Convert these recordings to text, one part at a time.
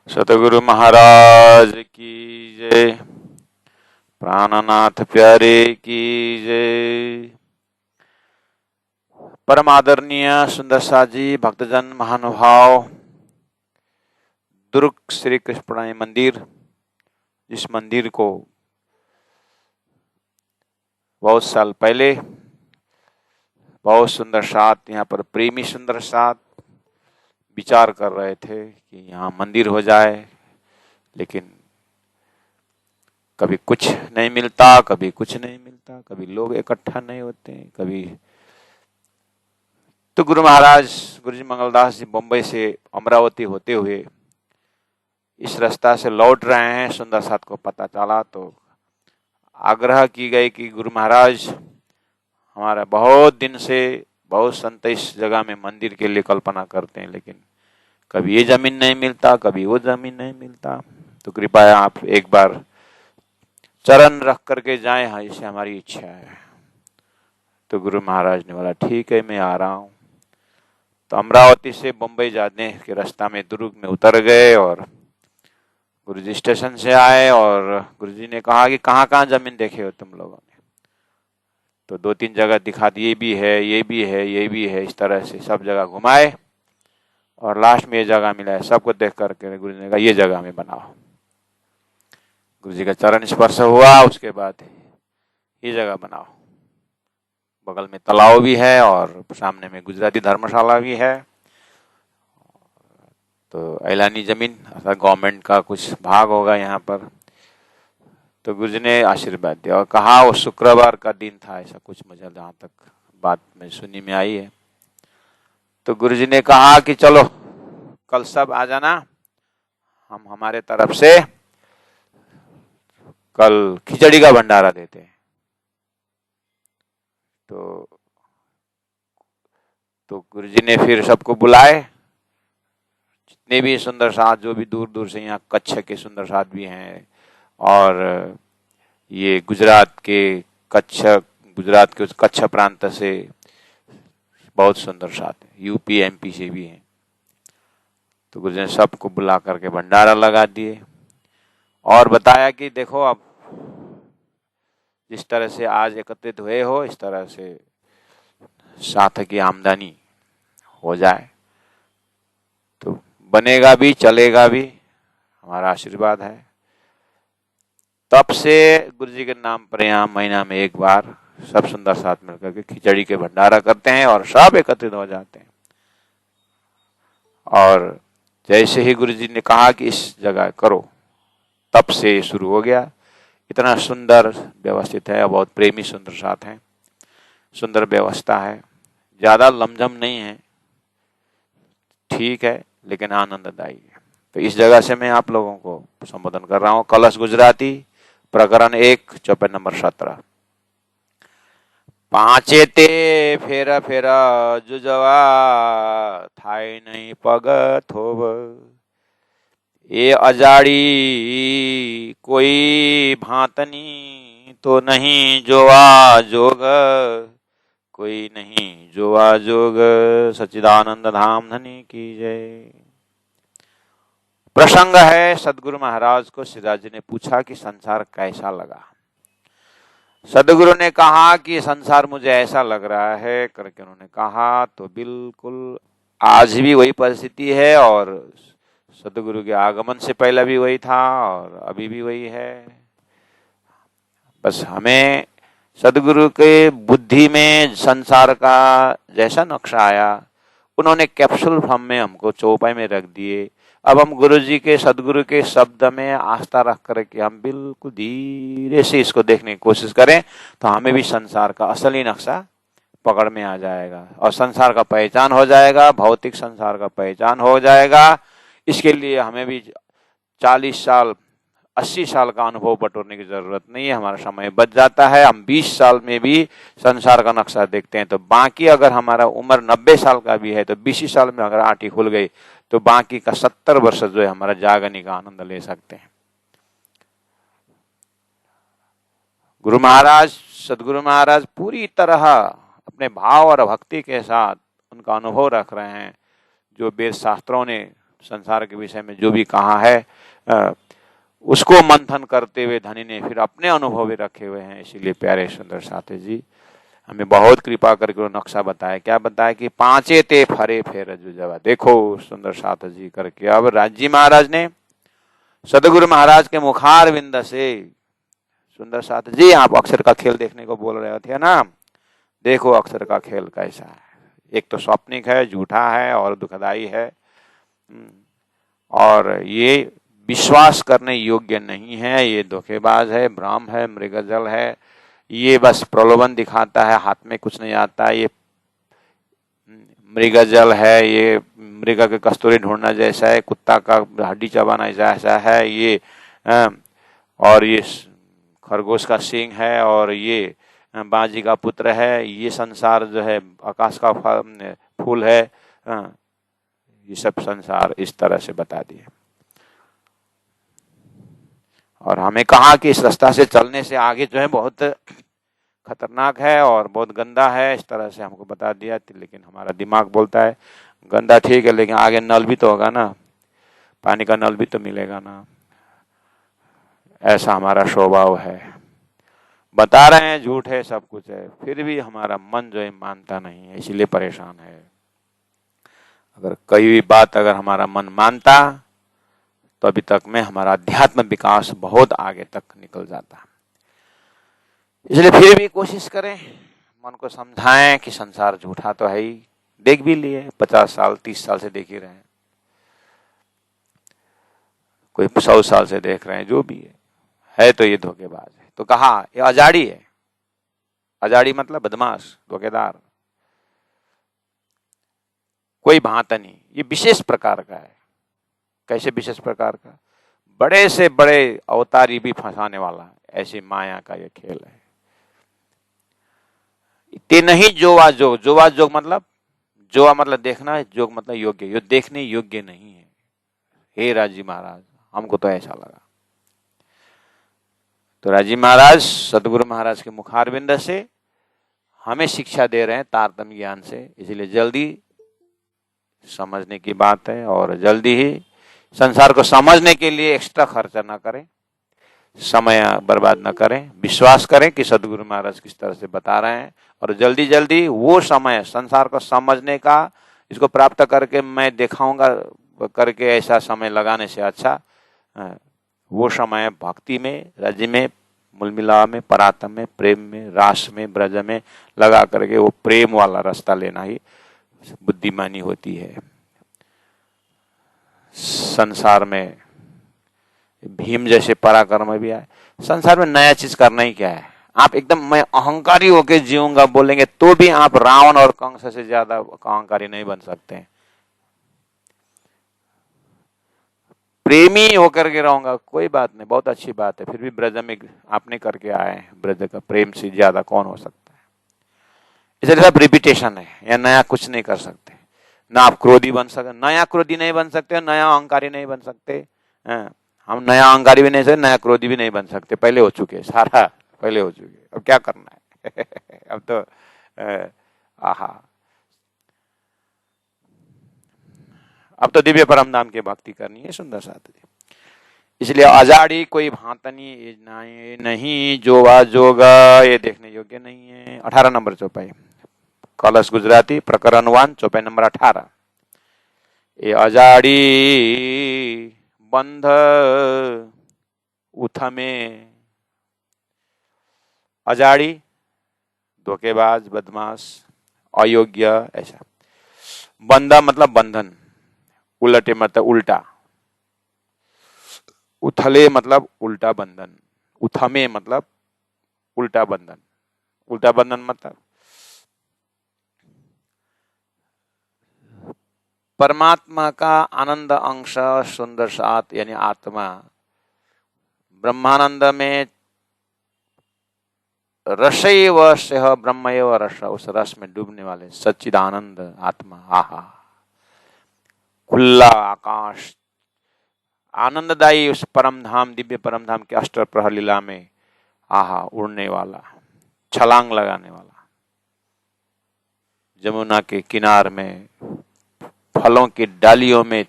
सतगुरु महाराज की जय। प्राणनाथ प्यारे की जय। परम आदरणीय सुंदर सा जी, भक्तजन महानुभाव, दुर्ग श्री कृष्णपुराणी मंदिर, जिस मंदिर को बहुत साल पहले बहुत सुंदर साथ यहाँ पर प्रेमी सुंदर साथ विचार कर रहे थे कि यहाँ मंदिर हो जाए, लेकिन कभी कुछ नहीं मिलता, कभी कुछ नहीं मिलता, कभी लोग इकट्ठा नहीं होते, कभी तो गुरु महाराज गुरु जी मंगलदास जी बम्बई से अमरावती होते हुए इस रास्ता से लौट रहे हैं। सुंदर साथ को पता चला तो आग्रह की गई कि गुरु महाराज, हमारा बहुत दिन से बहुत संत इस जगह में मंदिर के लिए कल्पना करते हैं, लेकिन कभी ये जमीन नहीं मिलता, कभी वो जमीन नहीं मिलता, तो कृपया आप एक बार चरण रख करके जाएं, हाँ इसे हमारी इच्छा है। तो गुरु महाराज ने बोला ठीक है, मैं आ रहा हूँ। तो अमरावती से बम्बई जाने के रास्ता में दुर्ग में उतर गए और गुरुजी स्टेशन से आए और गुरुजी ने कहा कि कहाँ कहाँ जमीन देखे हो तुम लोगों ने। तो दो तीन जगह दिखा दी, ये भी है, ये भी है, ये भी है, इस तरह से सब जगह घुमाए और लास्ट में ये जगह मिला है। सबको देख करके गुरुजी ने कहा ये जगह में बनाओ। गुरुजी का चरण स्पर्श हुआ, उसके बाद ये जगह बनाओ। बगल में तालाब भी है और सामने में गुजराती धर्मशाला भी है। तो ऐलानी जमीन अर्थात गवर्नमेंट का कुछ भाग होगा यहाँ पर। तो गुरुजी ने आशीर्वाद दिया और कहा, वो शुक्रवार का दिन था, ऐसा कुछ मुझे जहाँ तक बात में सुनी में आई है। तो गुरुजी ने कहा कि चलो कल सब आ जाना, हम हमारे तरफ से कल खिचड़ी का भंडारा देते हैं। तो गुरुजी ने फिर सबको बुलाए, जितने भी सुंदर साथ, जो भी दूर दूर से, यहाँ कच्छ के सुंदर साथ भी हैं और ये गुजरात के उस कच्छ प्रांत से बहुत सुंदर साथ हैं, यूपी एमपी से भी हैं। तो गुरुजी ने सबको बुला करके भंडारा लगा दिए और बताया कि देखो, अब जिस तरह से आज एकत्रित हुए हो, इस तरह से साथ की आमदनी हो जाए तो बनेगा भी, चलेगा भी, हमारा आशीर्वाद है। तब से गुरुजी के नाम पर यहाँ महीना में एक बार सब सुंदर साथ मिलकर के खिचड़ी के भंडारा करते हैं और सब एकत्रित हो जाते हैं। और जैसे ही गुरुजी ने कहा कि इस जगह करो, तब से शुरू हो गया। इतना सुंदर व्यवस्थित है, बहुत प्रेमी सुंदर साथ हैं, सुंदर व्यवस्था है, ज्यादा लमझम नहीं है, ठीक है, लेकिन आनंददायी है। तो इस जगह से मैं आप लोगों को संबोधन कर रहा हूँ। कलश गुजराती प्रकरण 1 चौपाई नंबर 17। પાંચે તે ફેરા ફેરા जुजवा थाय नहीं पग थोब ये अजाड़ी कोई भांतनी तो नहीं जोवा जोग कोई नहीं जोवा जोग सच्चिदानंद धाम धनी की जय। प्रसंग है, सदगुरु महाराज को श्रीराज जी ने पूछा कि संसार कैसा लगा। सदगुरु ने कहा कि संसार मुझे ऐसा लग रहा है करके उन्होंने कहा, तो बिल्कुल आज भी वही परिस्थिति है और सदगुरु के आगमन से पहले भी वही था और अभी भी वही है। बस हमें सदगुरु के बुद्धि में संसार का जैसा नक्शा आया, उन्होंने कैप्सूल फॉर्म में हमको चौपाई में रख दिए। अब हम गुरुजी के, सदगुरु के शब्द में आस्था रख करके हम बिल्कुल धीरे से इसको देखने की कोशिश करें तो हमें भी संसार का असली नक्शा पकड़ में आ जाएगा और संसार का पहचान हो जाएगा, भौतिक संसार का पहचान हो जाएगा। इसके लिए हमें भी 40 साल 80 साल का अनुभव बटोरने की जरूरत नहीं है, हमारा समय बच जाता है। हम 20 साल में भी संसार का नक्शा देखते हैं, तो बाकी अगर हमारा उम्र 90 साल का भी है तो 20 साल में अगर आंटी खुल गई तो बाकी का 70 वर्ष जो है हमारा जागने का आनंद ले सकते हैं। गुरु महाराज, सदगुरु महाराज पूरी तरह अपने भाव और भक्ति के साथ उनका अनुभव रख रहे हैं, जो वेद शास्त्रों ने संसार के विषय में जो भी कहा है उसको मंथन करते हुए धनी ने फिर अपने अनुभव भी रखे हुए हैं। इसीलिए प्यारे सुंदर साथी जी हमें बहुत कृपा करके वो नक्शा बताया। क्या बताया कि पांचे ते फरे फेर जुजवा। देखो सुंदर साथी जी करके अब राजी महाराज ने सदगुरु महाराज के मुखार बिंद से, सुंदर साथी जी आप अक्षर का खेल देखने को बोल रहे थे ना, देखो अक्षर का खेल कैसा है। एक तो स्वप्निक है, झूठा है और दुखदाई है, और ये विश्वास करने योग्य नहीं है, ये धोखेबाज है, भ्रम है, मृगजल है, ये बस प्रलोभन दिखाता है, हाथ में कुछ नहीं आता, ये मृगजल है, ये मृग के कस्तूरी ढूंढना जैसा है, कुत्ता का हड्डी चबाना जैसा है ये, और ये खरगोश का सींग है, और ये बाजी का पुत्र है, ये संसार जो है आकाश का फूल है, ये सब संसार इस तरह से बता दिए। और हमें कहा कि इस रास्ता से चलने से आगे जो है बहुत खतरनाक है और बहुत गंदा है, इस तरह से हमको बता दिया। लेकिन हमारा दिमाग बोलता है गंदा ठीक है, लेकिन आगे नल भी तो होगा ना, पानी का नल भी तो मिलेगा ना। ऐसा हमारा स्वभाव है, बता रहे हैं झूठ है, सब कुछ है, फिर भी हमारा मन जो है मानता नहीं है, इसीलिए परेशान है। अगर कोई भी बात अगर हमारा मन मानता तो अभी तक में हमारा अध्यात्म विकास बहुत आगे तक निकल जाता। इसलिए फिर भी कोशिश करें, मन को समझाएं कि संसार झूठा तो है ही, देख भी लिए 50 साल 30 साल से देख ही रहे हैं, कोई 100 साल से देख रहे हैं, जो भी है तो ये धोखेबाज है। तो कहा ये अजाड़ी है, अजाड़ी मतलब बदमाश, धोखेदार, कोई भांत नहीं, ये विशेष प्रकार का है। कैसे विशेष प्रकार का? बड़े से बड़े अवतारी भी फंसाने वाला, ऐसी माया का ये खेल है। ते नहीं जोवा जोग, जोवा जोग मतलब, जोवा मतलब देखना, जोग मतलब योग्य, ये देखने योग्य नहीं है। हे राजी महाराज, हमको तो ऐसा लगा। तो राजी महाराज सदगुरु महाराज के मुखारविंद से हमें शिक्षा दे रहे हैं तारतम्य ज्ञान से, इसलिए जल्दी समझने की बात है और जल्दी ही संसार को समझने के लिए एक्स्ट्रा खर्चा ना करें, समय बर्बाद न करें, विश्वास करें कि सदगुरु महाराज किस तरह से बता रहे हैं, और जल्दी जल्दी वो समय संसार को समझने का, इसको प्राप्त करके मैं दिखाऊंगा करके ऐसा समय लगाने से अच्छा वो समय भक्ति में, राज्य में, मूलमिला में, परातम में, प्रेम में, रास में, ब्रज में लगा करके वो प्रेम वाला रास्ता लेना ही बुद्धिमानी होती है। संसार में भीम जैसे पराक्रम भी आए, संसार में नया चीज करना ही क्या है। आप एकदम मैं अहंकारी होके जीऊंगा बोलेंगे तो भी आप रावण और कंस से ज्यादा अहंकारी नहीं बन सकते। प्रेमी होकर के रहूंगा कोई बात नहीं, बहुत अच्छी बात है, फिर भी ब्रज में आपने करके आए हैं, ब्रज का प्रेम से ज्यादा कौन हो सकता है। इसलिए सब रिपीटेशन है, या नया कुछ नहीं कर सकते। ना आप क्रोधी बन सकते, नया क्रोधी नहीं बन सकते, नया अहंकारी नहीं बन सकते। हम नया अहंकारी भी नहीं सकते, नया क्रोधी भी नहीं बन सकते, पहले हो चुके, सारा पहले हो चुके, अब क्या करना है। अब तो आहा, अब तो दिव्य परम धाम की भक्ति करनी है सुंदर साथ। इसलिए अजाड़ी कोई भांतनी नहीं, जोवा जोगा ये देखने योग्य नहीं है। 18 नंबर चौपाई, कलश गुजराती प्रकरण 1 चौपाई नंबर 18। ये अजाड़ी बंध उथमे, अजाड़ी धोखेबाज, बदमाश, अयोग्य, ऐसा। बंधा मतलब बंधन, उलटे मतलब उल्टा, उथले मतलब उल्टा बंधन, उथमे मतलब उल्टा बंधन। उल्टा बंधन मतलब परमात्मा का आनंद अंश सुंदर सात यानी आत्मा ब्रह्मानंद में रसैव सह ब्रह्मैव रस, उस रस में डूबने वाले सच्चिदानंद आत्मा, आहा, खुला आकाश, आनंददायी उस परम धाम, दिव्य परम धाम के अष्ट प्रहर लीला में, आहा, उड़ने वाला, छलांग लगाने वाला, जमुना के किनार में फलों की डालियों में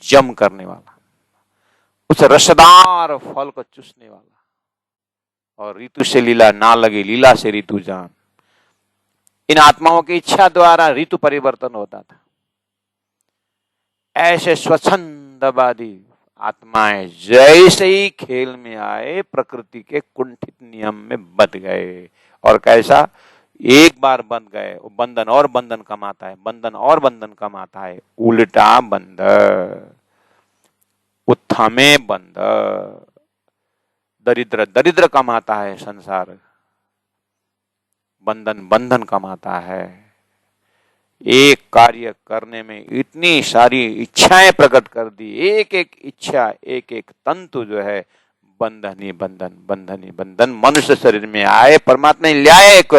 जम करने वाला, उस रसदार फल को चूसने वाला। और ऋतु से लीला ना लगे, लीला से ऋतु जान। इन आत्माओं की इच्छा द्वारा ऋतु परिवर्तन होता था। ऐसे स्वच्छंदवादी आत्माएं जैसे ही खेल में आए, प्रकृति के कुंठित नियम में बंध गए। और कैसा? एक बार बंध गए, वो बंधन और बंधन कमाता है, बंधन और बंधन कमाता है। उल्टा बंध, उत्थमे बंध। दरिद्र दरिद्र कमाता है संसार, बंधन बंधन कमाता है। एक कार्य करने में इतनी सारी इच्छाएं प्रकट कर दी, एक एक इच्छा, एक एक तंतु जो है बंधन ही बंधन, बंधन ही बंधन। मनुष्य शरीर में आए, परमात्मा ने लाए, एक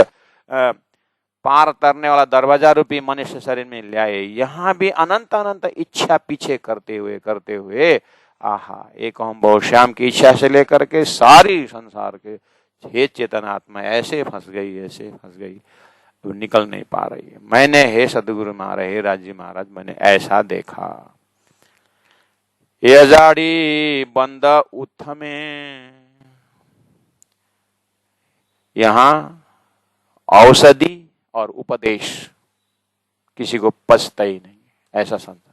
पार तरने वाला दरवाजा रूपी मनुष्य शरीर में लाए। यहाँ भी अनंत अनंत इच्छा पीछे करते हुए आहा, एक हम बहुश्याम की इच्छा से लेकर के सारी संसार के हे चेतन आत्मा ऐसे फंस गई, तो निकल नहीं पा रही है। मैंने हे सदगुरु महाराज, हे राजी महाराज, मैंने ऐसा देखा। ये जाड़ी बंद उत्थमे, यहाँ औषधि और उपदेश किसी को पचता ही नहीं, ऐसा संसार है।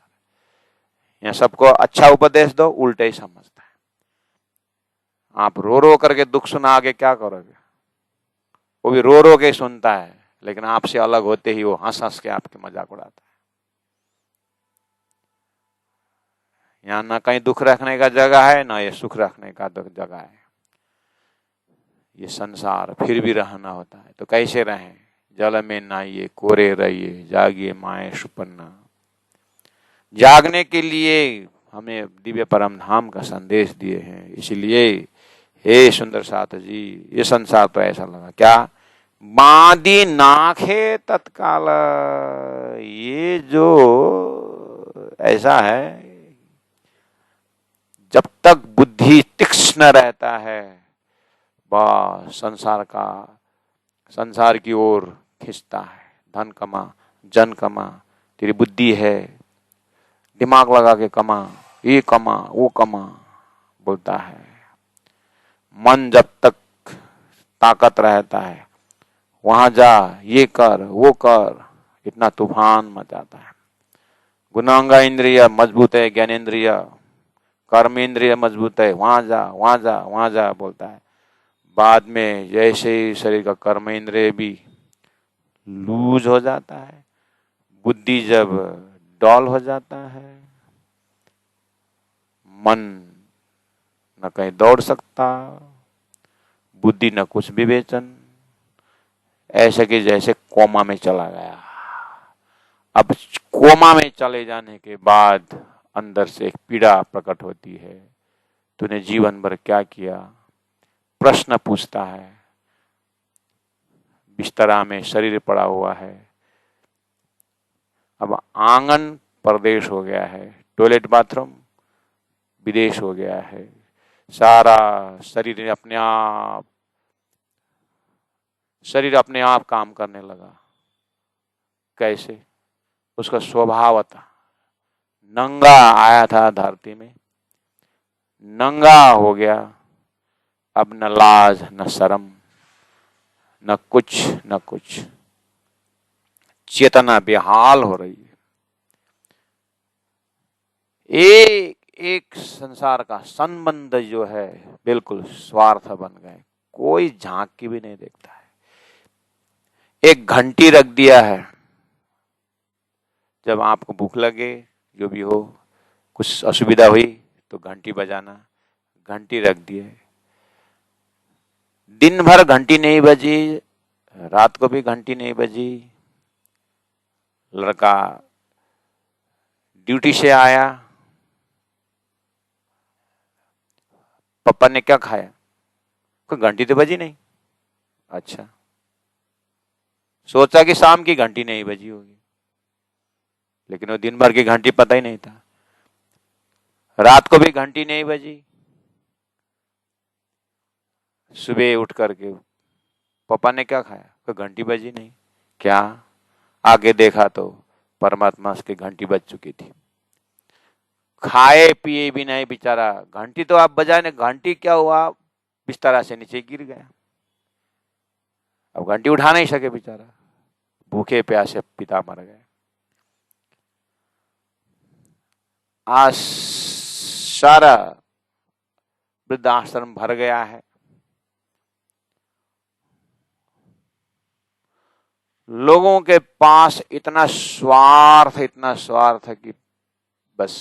यहाँ सबको अच्छा उपदेश दो, उल्टे ही समझता है। आप रो रो करके दुख सुना, आगे क्या करोगे? वो भी रो रो के सुनता है, लेकिन आपसे अलग होते ही वो हंस हंस के आपके मजाक उड़ाता है। यहाँ ना कहीं दुख रखने का जगह है, ना ये सुख रखने का जगह है। ये संसार फिर भी रहना होता है, तो कैसे रहें? जल में नहाइए, कोरे रहिए, जागिए माए सुपन्ना। जागने के लिए हमें दिव्य परम धाम का संदेश दिए हैं। इसलिए हे सुंदर साथ जी, ये संसार तो ऐसा लगा क्या? बांदी नाखे तत्काल। ये जो ऐसा है, जब तक बुद्धि तीक्ष्ण रहता है, वह संसार की ओर खींचता है। धन कमा, जन कमा, तेरी बुद्धि है, दिमाग लगा के कमा, ये कमा, वो कमा, बोलता है। मन जब तक ताकत रहता है, वहां जा, ये कर, वो कर, इतना तूफान मचाता है। गुणांगा इंद्रिय मजबूत है, ज्ञानेन्द्रिय, कर्मेंद्रिय मजबूत है, वहां जा, वहां जा, वहां जा, बोलता है। बाद में जैसे ही शरीर का कर्मेंद्रिय भी लूज हो जाता है, बुद्धि जब डॉल हो जाता है, मन न कहीं दौड़ सकता, बुद्धि न कुछ विवेचन, ऐसे कि जैसे कोमा में चला गया। अब कोमा में चले जाने के बाद अंदर से एक पीड़ा प्रकट होती है। तूने जीवन भर क्या किया? प्रश्न पूछता है। बिस्तरा में शरीर पड़ा हुआ है, अब आंगन परदेश हो गया है, टॉयलेट बाथरूम विदेश हो गया है, सारा शरीर अपने आप काम करने लगा। कैसे? उसका स्वभाव था, नंगा आया था धरती में, नंगा हो गया। अब न लाज न शर्म, न कुछ, चेतना बेहाल हो रही है। एक संसार का संबंध जो है बिल्कुल स्वार्थ बन गए, कोई झांक की भी नहीं देखता है। एक घंटी रख दिया है, जब आपको भूख लगे, जो भी हो, कुछ असुविधा हुई तो घंटी बजाना, घंटी रख दिए। दिन भर घंटी नहीं बजी, रात को भी घंटी नहीं बजी। लड़का ड्यूटी से आया, पापा ने क्या खाया? कोई घंटी तो बजी नहीं। अच्छा, सोचा कि शाम की घंटी नहीं बजी होगी, लेकिन वो दिन भर की घंटी पता ही नहीं था। रात को भी घंटी नहीं बजी। सुबह उठ करके पापा ने क्या खाया? कोई घंटी बजी नहीं। क्या? आगे देखा तो परमात्मा की घंटी बज चुकी थी। खाए पिए भी नहीं बेचारा। घंटी तो आप बजाने, घंटी क्या हुआ, बिस्तरा से नीचे गिर गया। अब घंटी उठा नहीं सके बेचारा, भूखे प्यासे पिता मर गए। आज सारा वृद्धाश्रम भर गया है। लोगों के पास इतना स्वार्थ है कि बस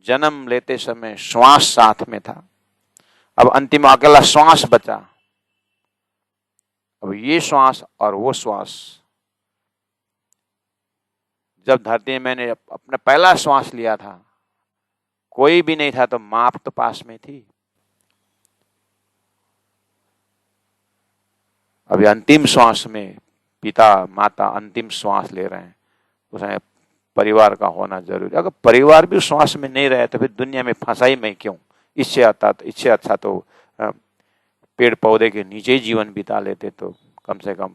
जन्म लेते समय श्वास साथ में था, अब अंतिम अकेला श्वास बचा। अब ये श्वास और वो श्वास, जब धरती में मैंने अपना पहला श्वास लिया था, कोई भी नहीं था, तो मां तो पास में थी। अभी अंतिम श्वास में पिता माता अंतिम श्वास ले रहे हैं, उसमें परिवार का होना जरूरी। अगर परिवार भी श्वास में नहीं रहे तो फिर दुनिया में फंसा ही मैं क्यों। इससे अच्छा तो पेड़ पौधे के नीचे ही जीवन बिता लेते, तो कम से कम।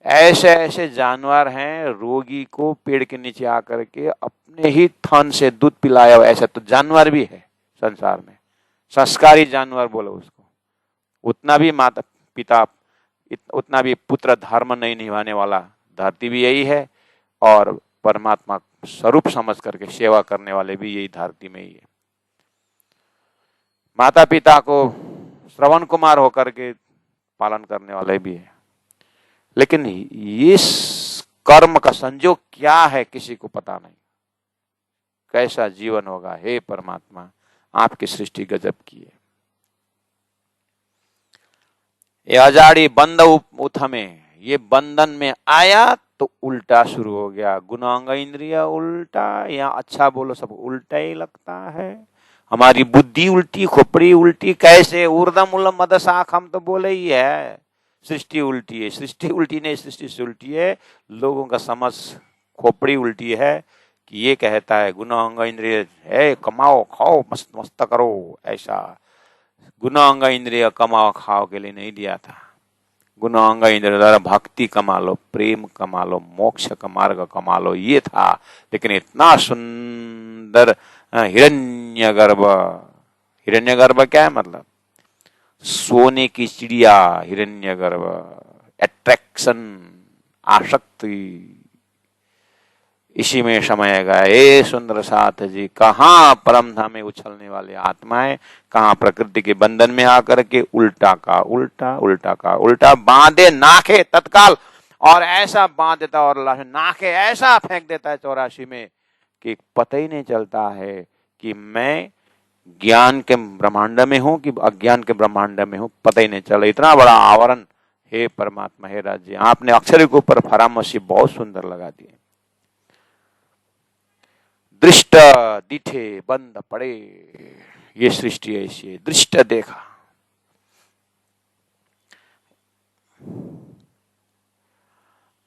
ऐसे ऐसे जानवर हैं, रोगी को पेड़ के नीचे आकर के अपने ही थन से दूध पिलाया, ऐसा तो जानवर भी है संसार में। संस्कारी जानवर बोलो उसको। उतना भी माता पिता, उतना भी पुत्र धर्म नहीं निभाने वाला धरती भी यही है, और परमात्मा स्वरूप समझ करके सेवा करने वाले भी यही धरती में ही है। माता पिता को श्रवण कुमार होकर के पालन करने वाले भी है, लेकिन इस कर्म का संजोग क्या है किसी को पता नहीं। कैसा जीवन होगा, हे परमात्मा आपकी सृष्टि गजब की है। ये अजाड़ी बंद उथमे, ये बंधन में आया तो उल्टा शुरू हो गया। गुणांग इंद्रिय उल्टा, या अच्छा बोलो सब उल्टा ही लगता है। हमारी बुद्धि उल्टी, खोपड़ी उल्टी, कैसे ऊर्धम मूलम मद शाख, हम तो बोले ही है सृष्टि उल्टी है। सृष्टि उल्टी नहीं, सृष्टि से उल्टी है। लोगों का समझ खोपड़ी उल्टी है कि ये कहता है गुणांग इंद्रिय है, कमाओ खाओ मस्त मस्त करो, ऐसा। गुणांग इंद्रिय कमाओ खाओ के लिए नहीं दिया था। गुणांग इंद्रिय द्वारा भक्ति कमा लो, प्रेम कमा लो, मोक्ष का मार्ग कमा लो, ये था। लेकिन इतना सुंदर हिरण्यगर्भ, हिरण्यगर्भ क्या है मतलब? सोने की चिड़िया हिरण्यगर्भ, अट्रैक्शन, आसक्ति, इसी में समय गए सुंदर साथ जी। कहाँ परम धाम में उछलने वाले आत्माएं, कहाँ प्रकृति के बंधन में आकर के उल्टा का उल्टा, उल्टा का उल्टा बांधे नाखे तत्काल, और ऐसा बांध देता और नाखे ऐसा फेंक देता है 84 में कि पता ही नहीं चलता है कि मैं ज्ञान के ब्रह्मांड में हूं कि अज्ञान के ब्रह्मांड में हूं, पता ही नहीं चला। इतना बड़ा आवरण, हे परमात्मा, हे राज्य, आपने अक्षर के ऊपर फरामोशी बहुत सुंदर लगा दी। दृष्ट दिठे बंद पड़े, ये सृष्टि ऐसी है। दृष्ट देखा,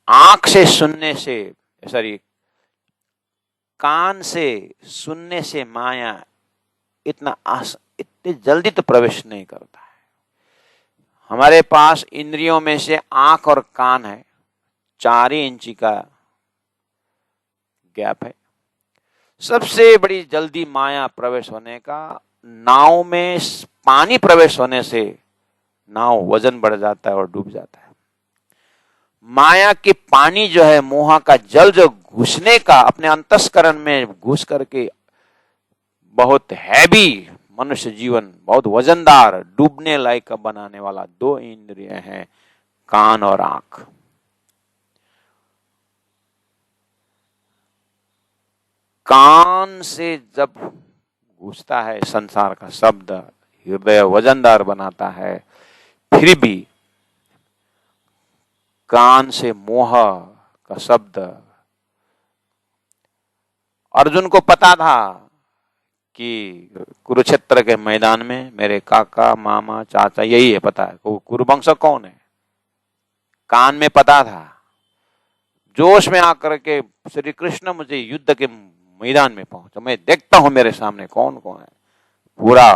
आंख से सुनने से, सॉरी कान से सुनने से माया इतनी जल्दी तो प्रवेश नहीं करता है। हमारे पास इंद्रियों में से आंख और कान है, 4 इंची का गैप है। सबसे बड़ी जल्दी माया प्रवेश होने का, नाव में पानी प्रवेश होने से नाव वजन बढ़ जाता है और डूब जाता है। माया के पानी जो है, मोह का जल जो घुसने का, अपने अंतस्करण में घुस करके बहुत हैवी मनुष्य जीवन, बहुत वजनदार, डूबने लायक बनाने वाला 2 इंद्रिय हैं, कान और आंख। कान से जब घुसता है संसार का शब्द, हृदय वजनदार बनाता है, फिर भी कान से मोह का शब्द। अर्जुन को पता था कि कुरुक्षेत्र के मैदान में मेरे काका मामा चाचा यही है, पता है कुरुवंश कौन है, कान में पता था। जोश में आकर के श्री कृष्ण मुझे युद्ध के मैदान में पहुंचा, मैं देखता हूं मेरे सामने कौन कौन है। पूरा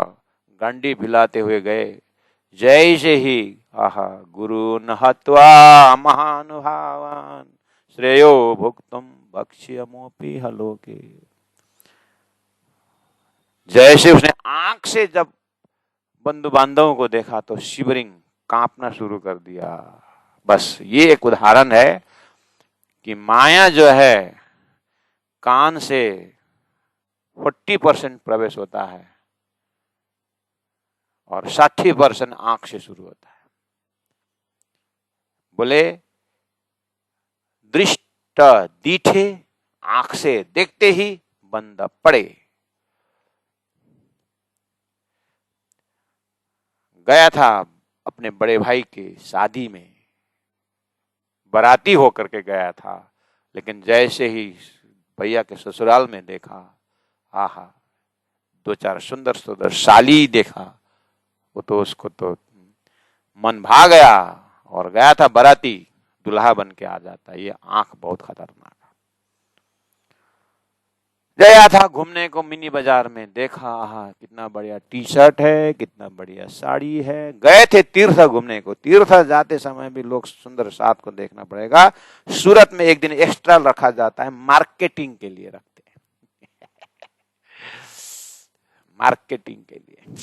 गंडी भिलाते हुए गए, जय से ही आहा गुरु नहत्वा महानुभावान श्रेयो भुक्तुम भक्ष्यमोपि हलोके। जैसे उसने आंख से जब बंधु बांधवों को देखा तो शिवरिंग कांपना शुरू कर दिया। बस ये एक उदाहरण है कि माया जो है कान से 40% प्रवेश होता है और 60% आंख से शुरू होता है। बोले दृष्ट दीठे, आंख से देखते ही बंद पड़े। गया था अपने बड़े भाई के शादी में, बाराती होकर के गया था, लेकिन जैसे ही भैया के ससुराल में देखा, आहा, 2-4 सुंदर सुंदर साली देखा, वो तो उसको तो मन भा गया और गया था बाराती, दुल्हा बन के आ जाता। ये आंख बहुत खतरनाक है। गया था घूमने को मिनी बाजार में, देखा आहा कितना बढ़िया टी शर्ट है, कितना बढ़िया साड़ी है। गए थे तीर्थ घूमने को, तीर्थ जाते समय भी लोग सुंदर साथ को देखना पड़ेगा। सूरत में एक दिन एक्स्ट्रा रखा जाता है, मार्केटिंग के लिए रखते हैं मार्केटिंग के लिए।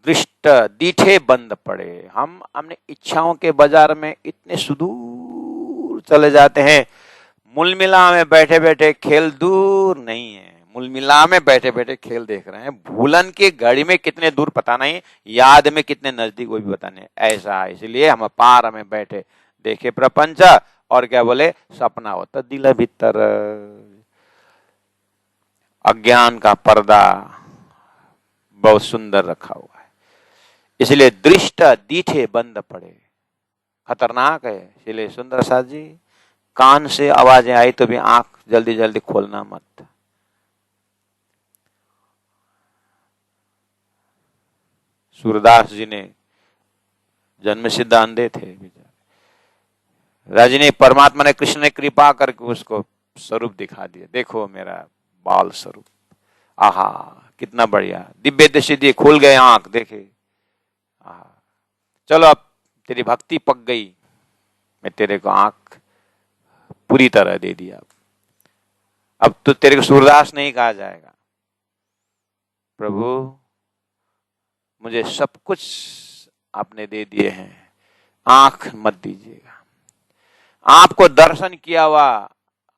दृष्ट दीठे बंद पड़े। हम अपने इच्छाओं के बाजार में इतने सुदूर चले जाते हैं, मुलमिला में बैठे बैठे खेल दूर नहीं है, मुलमिला में बैठे बैठे खेल देख रहे हैं। भूलन की घड़ी में कितने दूर पता नहीं, याद में कितने नजदीक वो भी पता नहीं। ऐसा है, इसलिए हम पार में बैठे देखे प्रपंच, और क्या बोले, सपना होता दिल भीतर, अज्ञान का पर्दा बहुत सुंदर रखा हुआ है। इसलिए दृष्ट दीठे बंद पड़े, खतरनाक है। इसलिए सुंदर साथ जी, कान से आवाजें आई तो भी आंख जल्दी जल्दी खोलना मत। सूरदास जी ने जन्म सिद्ध अंधे थे बेचारे, रजनी परमात्मा ने, कृष्ण ने कृपा करके उसको स्वरूप दिखा दिया। देखो मेरा बाल स्वरूप, आहा कितना बढ़िया, दिव्य दृष्टि खुल गए, आंख देखे, आहा चलो अब तेरी भक्ति पक गई, मैं तेरे को आंख पूरी तरह दे दिया। अब तो तेरे को सूरदास नहीं कहा जाएगा। प्रभु मुझे सब कुछ आपने दे दिए हैं, आंख मत दीजिएगा। आपको दर्शन किया हुआ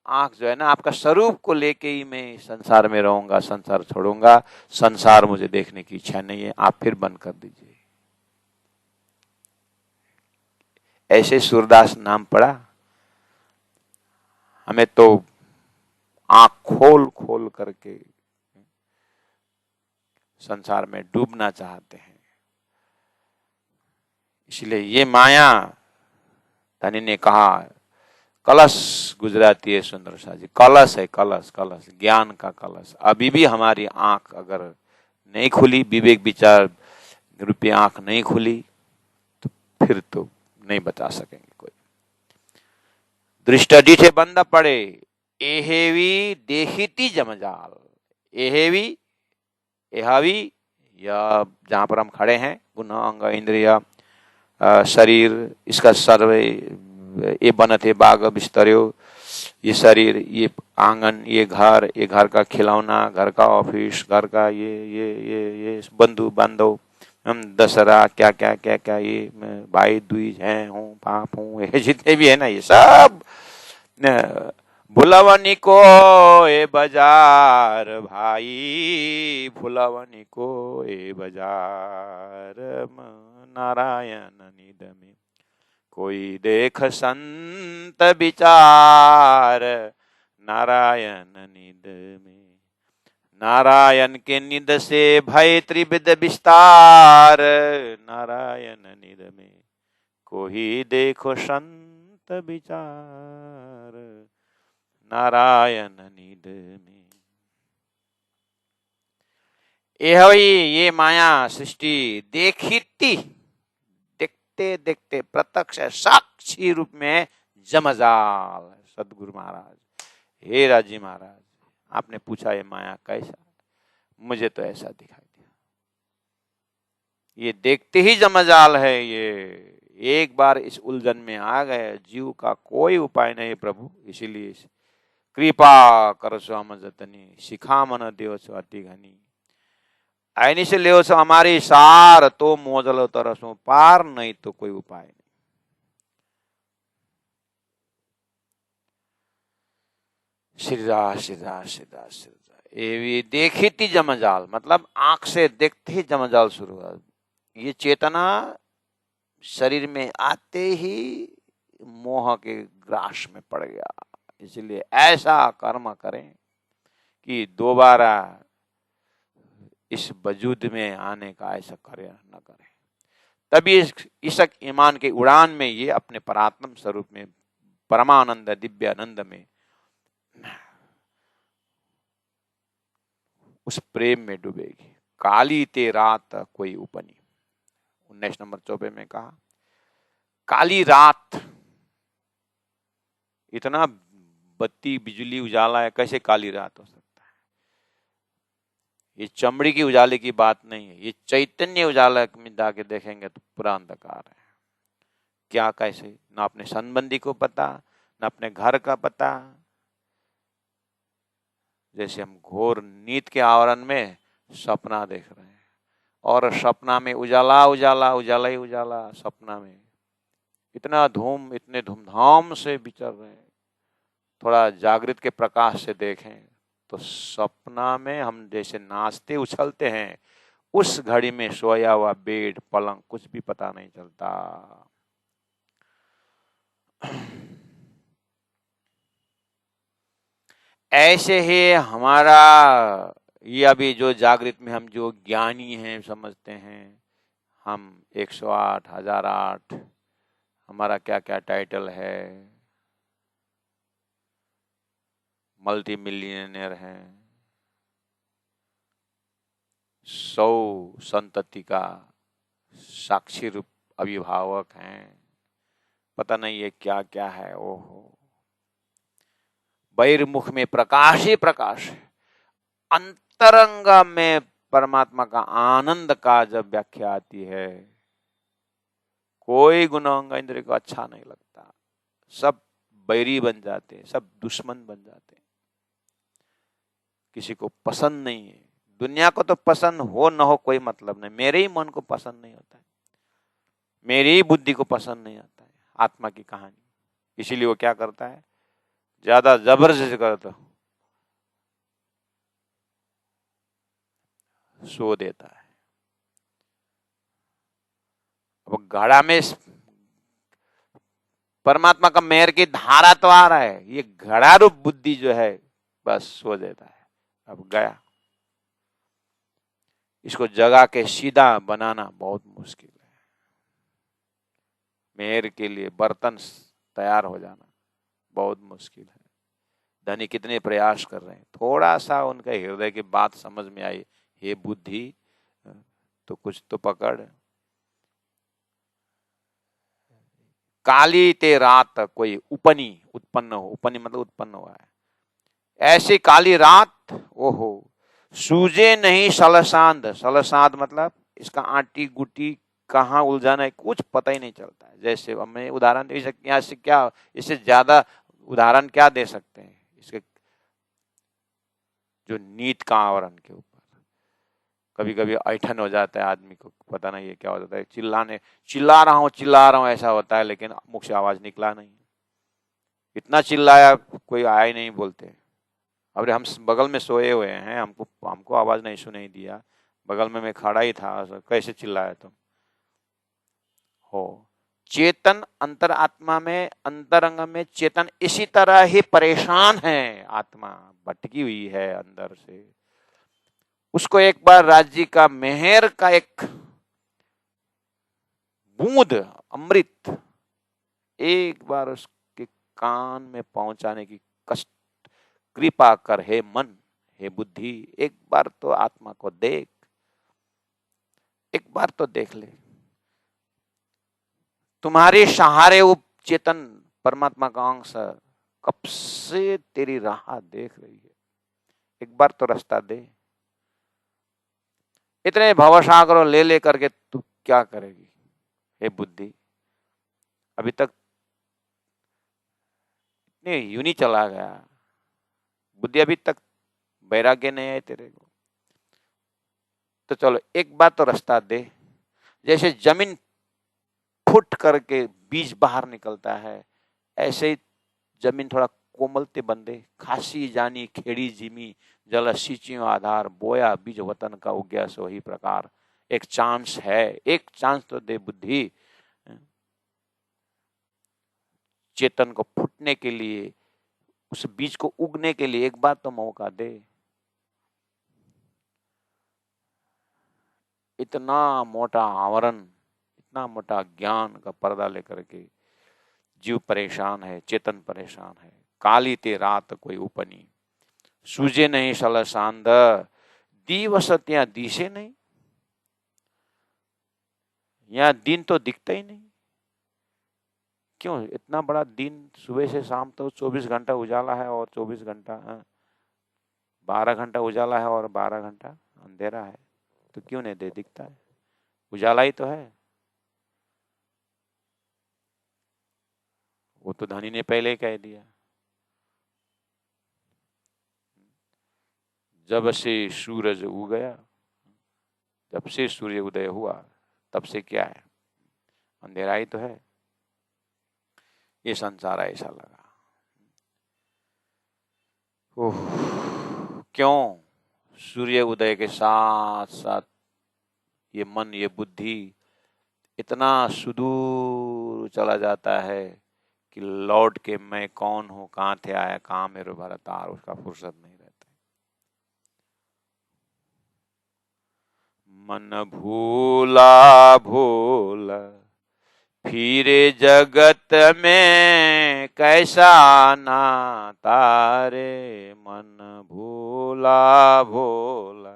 आंख जो है ना, आपका स्वरूप को लेके ही मैं संसार में रहूंगा, संसार छोड़ूंगा, संसार मुझे देखने की इच्छा नहीं है, आप फिर बंद कर दीजिए। ऐसे सूरदास नाम पड़ा। हमें तो आंख खोल खोल करके संसार में डूबना चाहते हैं। इसलिए ये माया, धनी ने कहा, कलश गुजराती है सुंदर सा जी, कलश है, कलश, कलश ज्ञान का कलश। अभी भी हमारी आंख अगर नहीं खुली, विवेक विचार रूपी आंख नहीं खुली, तो फिर तो नहीं बचा सकेंगे कोई। दृष्ट दीठे बंद पड़े, एहेवी देखिती जमजाल। एहेवी, एहावी, या जहां पर हम खड़े हैं, गुना अंग इंद्रिया शरीर, इसका सर्वे ये बनत है बाग बिस्तरियो, ये शरीर, ये आंगन, ये घर का खिलौना, घर का ऑफिस, घर का ये बंधु बांधव, हम दशहरा क्या क्या क्या क्या, ये भाई दूज है, हूँ पाप हूँ, ये जितने भी है ना, ये सब भुलवनी को ए बाजार भाई, भुलवनी को ए बाजार, नारायण निध में कोई देख संत विचार, नारायण निध में। नारायण के निध से भय त्रिविध विस्तार, नारायण निध में कोई देखो संत विचार, नारायण निध में। ये माया सृष्टि देखती, देखते देखते प्रत्यक्ष साक्षी रूप में जमजाल। सदगुरु महाराज, हे राजी महाराज, आपने पूछा ये माया कैसा, मुझे तो ऐसा दिखाई दिया। ये देखते ही जमजाल है। ये एक बार इस उलझन में आ गए, जीव का कोई उपाय नहीं प्रभु। इसीलिए कृपा करसो हम जतनी, शिखा मन देव सो अति घनी। ऐनी से ले हमारी सार तो मोजल तरसो पार, नहीं तो कोई उपाय नहीं। श्रीदास श्रीदास श्रीदास श्रीदास। ये देखी थी जमजाल, मतलब आंख से देखते ही जमजाल शुरू हुआ। ये चेतना शरीर में आते ही मोह के ग्रास में पड़ गया। इसलिए ऐसा कर्म करें कि दोबारा इस वजूद में आने का ऐसा कार्य न करें। तभी इस ईमान के उड़ान में ये अपने परात्म स्वरूप में, परमानंद दिव्यानंद में, उस प्रेम में डूबेगी। काली ते रात कोई उपनी, 19 नंबर चौबे में कहा काली रात। इतना बत्ती बिजली उजाला है, कैसे काली रात हो सकता है? ये चमड़ी की उजाले की बात नहीं है, ये चैतन्य उजाला में जाके देखेंगे तो पूरा अंधकार है। क्या कैसे? ना अपने संबंधी को पता, ना अपने घर का पता। जैसे हम घोर नींद के आवरण में सपना देख रहे हैं, और सपना में उजाला उजाला उजाला ही उजाला। सपना में इतने धूमधाम से विचर रहे हैं। थोड़ा जागृत के प्रकाश से देखें तो सपना में हम जैसे नाचते उछलते हैं, उस घड़ी में सोया हुआ बेड पलंग कुछ भी पता नहीं चलता। ऐसे ही हमारा ये अभी जो जागृत में हम जो ज्ञानी हैं समझते हैं, हम 108, 1008, हमारा क्या क्या टाइटल है, मल्टी मिलियनेयर हैं, 100 संतति का साक्षी रूप अभिभावक हैं, पता नहीं ये क्या क्या है। ओहो, बहिर्मुख में प्रकाश ही प्रकाश है, अंतरंग में परमात्मा का आनंद का जब व्याख्या आती है, कोई गुणांग इंद्रिय को अच्छा नहीं लगता। सब बैरी बन जाते हैं, सब दुश्मन बन जाते हैं, किसी को पसंद नहीं है। दुनिया को तो पसंद हो न हो कोई मतलब नहीं, मेरे ही मन को पसंद नहीं होता है, मेरी ही बुद्धि को पसंद नहीं आता है आत्मा की कहानी। इसीलिए वो क्या करता है, ज्यादा जबरदस्ती करता, सो देता है। अब घड़ा में परमात्मा का मेहर की धारा तो आ रहा है, ये घड़ा रूप बुद्धि जो है बस सो देता है। अब गया, इसको जगा के सीधा बनाना बहुत मुश्किल है। मेहर के लिए बर्तन तैयार हो जाना बहुत मुश्किल है। धनी कितने प्रयास कर रहे हैं, थोड़ा सा उनके हृदय की बात समझ में आई, हे बुद्धि तो कुछ तो पकड़। काली ते रात कोई उपनी, उत्पन्न हो, उपनी मतलब उत्पन्न हुआ है, ऐसी काली रात। ओहो, सूझे नहीं सलसांद, सलसांद मतलब इसका आटी गुटी कहाँ उलझाना है कुछ पता ही नहीं चलता है। जैसे हमें उदाहरण यहाँ से क्या, इससे ज्यादा उदाहरण क्या दे सकते हैं, इसके जो नीत का आवरण के ऊपर कभी कभी ऐठन हो जाता है आदमी को, पता नहीं है क्या हो जाता है, चिल्ला रहा हूँ ऐसा होता है, लेकिन मुख से आवाज निकला नहीं, इतना चिल्लाया कोई आया ही नहीं बोलते। अरे हम बगल में सोए हुए हैं, हमको आवाज नहीं सुनाई दिया, बगल में मैं खड़ा ही था, कैसे चिल्लाया तुम हो। चेतन अंतर आत्मा में, अंतरंग में चेतन इसी तरह ही परेशान है, आत्मा भटकी हुई है अंदर से। उसको एक बार राज्य का मेहर का एक बूंद अमृत एक बार उसके कान में पहुंचाने की कष्ट कृपा कर, हे मन, हे बुद्धि, एक बार तो आत्मा को देख, एक बार तो देख ले। तुम्हारे सहारे वो चेतन परमात्मा का अंश कब से तेरी राह देख रही है, एक बार तो रास्ता दे। इतने भवसागर ले करके तू क्या करेगी हे बुद्धि? अभी तक इतने यूं नहीं चला गया, बुद्धि अभी तक वैराग्य नहीं है तेरे को। तो चलो एक बात तो रास्ता दे, जैसे जमीन फुट करके बीज बाहर निकलता है, ऐसे ही जमीन थोड़ा कोमलते बंदे, खासी जानी खेड़ी जिमी जल सिंचियो आधार, बोया बीज वतन का उग्या सो ही प्रकार। एक चांस है, एक चांस तो दे बुद्धि, चेतन को फूटने के लिए, उस बीज को उगने के लिए एक बार तो मौका दे। इतना मोटा आवरण, इतना मोटा ज्ञान का पर्दा लेकर के जीव परेशान है, चेतन परेशान है। काली ते रात कोई उपनी, सूझे नहीं सल सांध, दिवस त्या दिशे नहीं। यहाँ दिन तो दिखता ही नहीं। क्यों? इतना बड़ा दिन, सुबह से शाम तो 24 घंटा उजाला है और 24 घंटा 12 घंटा उजाला है और 12 घंटा अंधेरा है, तो क्यों नहीं दे दिखता है? उजाला ही तो है। वो तो धनी ने पहले ही कह दिया, जब से सूरज उगया, जब से सूर्य उदय हुआ तब से क्या है? अंधेरा ही तो है। ये संसार ऐसा लगा। ओह, क्यों? सूर्य उदय के साथ साथ ये मन, ये बुद्धि इतना सुदूर चला जाता है कि लौट के मैं कौन हूं, कहां थे आया, कहां मेरे भरतार, उसका फुर्सत नहीं रहता। मन भूला भूला फिरे जगत में कैसा नाता रे, मन भूला भूला